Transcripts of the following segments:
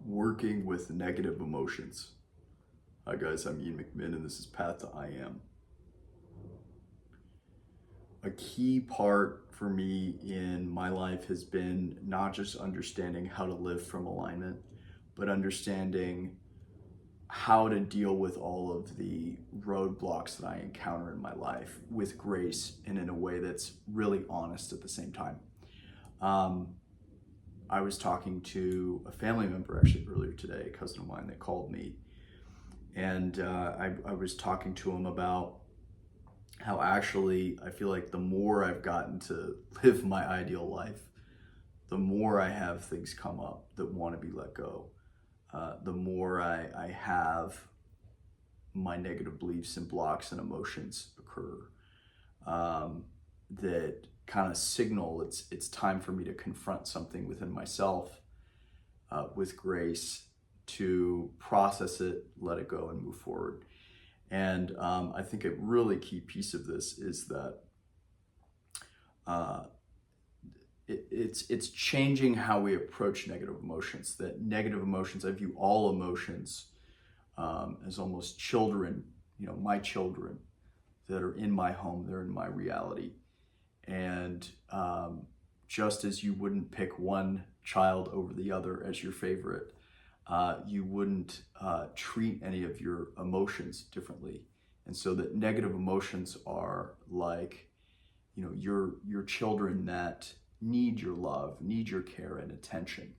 working with negative emotions. Hi guys, I'm Ian McMinn and this is Path to I Am. A key part for me in my life has been not just understanding how to live from alignment, but understanding how to deal with all of the roadblocks that I encounter in my life with grace and in a way that's really honest at the same time. I was talking to a family member actually earlier today, a cousin of mine that called me, and I was talking to him about how actually I feel like the more I've gotten to live my ideal life, the more I have things come up that want to be let go. The more I have my negative beliefs and blocks and emotions occur that kind of signal it's time for me to confront something within myself with grace, to process it, let it go, and move forward. And I think a really key piece of this is that it's changing how we approach negative emotions. That negative emotions, I view all emotions as almost children, my children that are in my home, they're in my reality. And just as you wouldn't pick one child over the other as your favorite, you wouldn't treat any of your emotions differently. And so that negative emotions are like, your children that need your love, need your care and attention.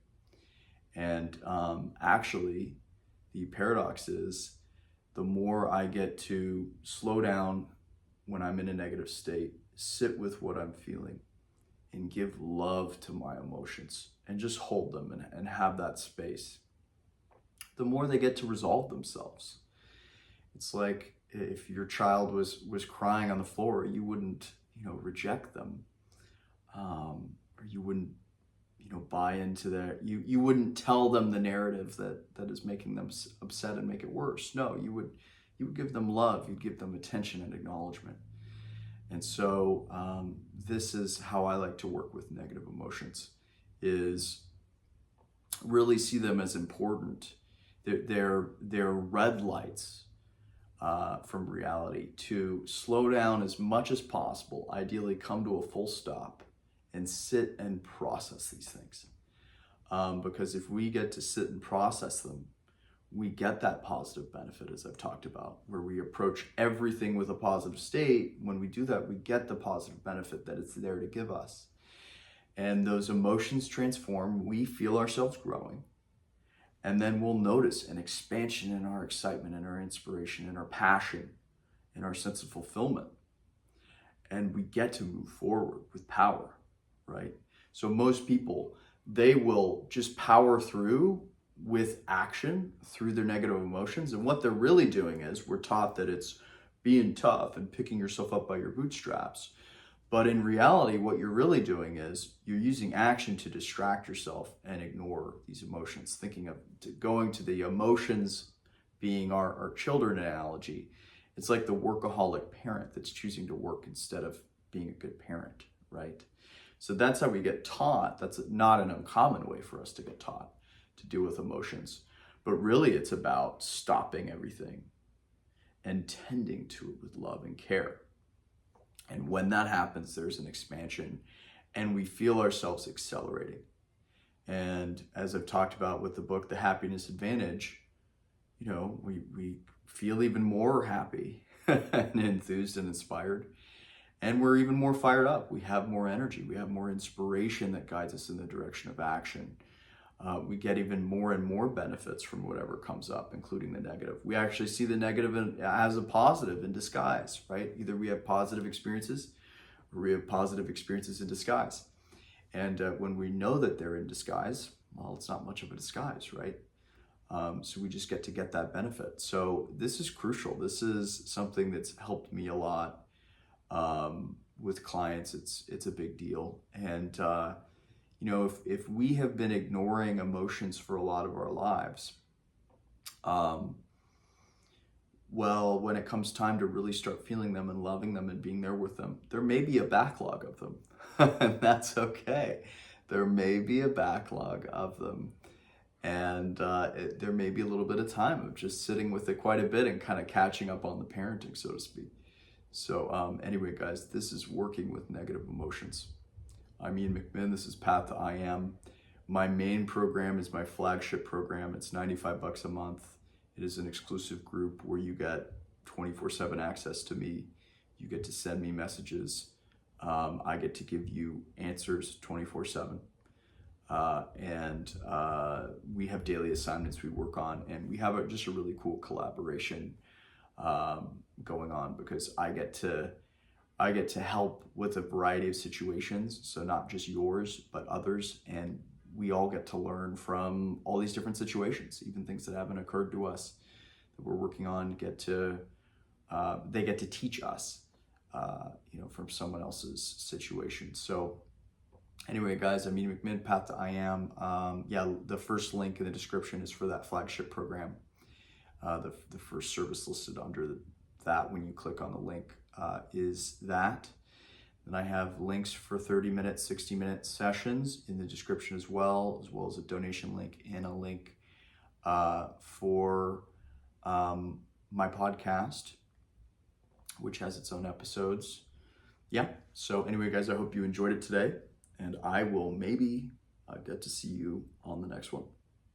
And actually, the paradox is the more I get to slow down when I'm in a negative state, sit with what I'm feeling, and give love to my emotions and just hold them and have that space, the more they get to resolve themselves. It's like if your child was crying on the floor, you wouldn't, reject them, or you wouldn't, buy into that. You wouldn't tell them the narrative that is making them upset and make it worse. No, you would give them love, you'd give them attention and acknowledgement. And so this is how I like to work with negative emotions, is really see them as important. They're red lights from reality to slow down as much as possible, ideally come to a full stop and sit and process these things. Because if we get to sit and process them, we get that positive benefit, as I've talked about, where we approach everything with a positive state. When we do that, we get the positive benefit that it's there to give us. And those emotions transform, we feel ourselves growing. And then we'll notice an expansion in our excitement and our inspiration and our passion and our sense of fulfillment. And we get to move forward with power, right? So most people, they will just power through with action through their negative emotions. And what they're really doing is, we're taught that it's being tough and picking yourself up by your bootstraps. But in reality, what you're really doing is you're using action to distract yourself and ignore these emotions, thinking of going to the emotions being our children analogy. It's like the workaholic parent that's choosing to work instead of being a good parent, right? So that's how we get taught. That's not an uncommon way for us to get taught to deal with emotions. But really, it's about stopping everything and tending to it with love and care. And when that happens, there's an expansion and we feel ourselves accelerating. And as I've talked about with the book, The Happiness Advantage, we feel even more happy and enthused and inspired. And we're even more fired up. We have more energy. We have more inspiration that guides us in the direction of action. We get even more and more benefits from whatever comes up, including the negative. We actually see the negative as a positive in disguise, right? Either we have positive experiences or we have positive experiences in disguise. And when we know that they're in disguise, well, it's not much of a disguise, right? So we just get to get that benefit. So this is crucial. This is something that's helped me a lot with clients. It's a big deal. And if we have been ignoring emotions for a lot of our lives, well, when it comes time to really start feeling them and loving them and being there with them, there may be a backlog of them, and that's okay. There may be a backlog of them, And there may be a little bit of time of just sitting with it quite a bit and kind of catching up on the parenting, so to speak. So anyway, guys, this is Working with Negative Emotions. I'm Ian McMinn. This is Path to I Am. My main program is my flagship program. It's $95 a month. It is an exclusive group where you get 24/7 access to me. You get to send me messages. I get to give you answers 24/7. And we have daily assignments we work on, and we have just a really cool collaboration going on, because I get to help with a variety of situations, so not just yours but others, and we all get to learn from all these different situations, even things that haven't occurred to us that we're working on. They get to teach us from someone else's situation. So anyway, guys, I'm Ian McMinn, Path to I Am. The first link in the description is for that flagship program. The first service listed under that, when you click on the link, is that. Then I have links for 30-minute, 60-minute sessions in the description as well as a donation link and a link for my podcast, which has its own episodes. So anyway, guys, I hope you enjoyed it today, and I will maybe get to see you on the next one.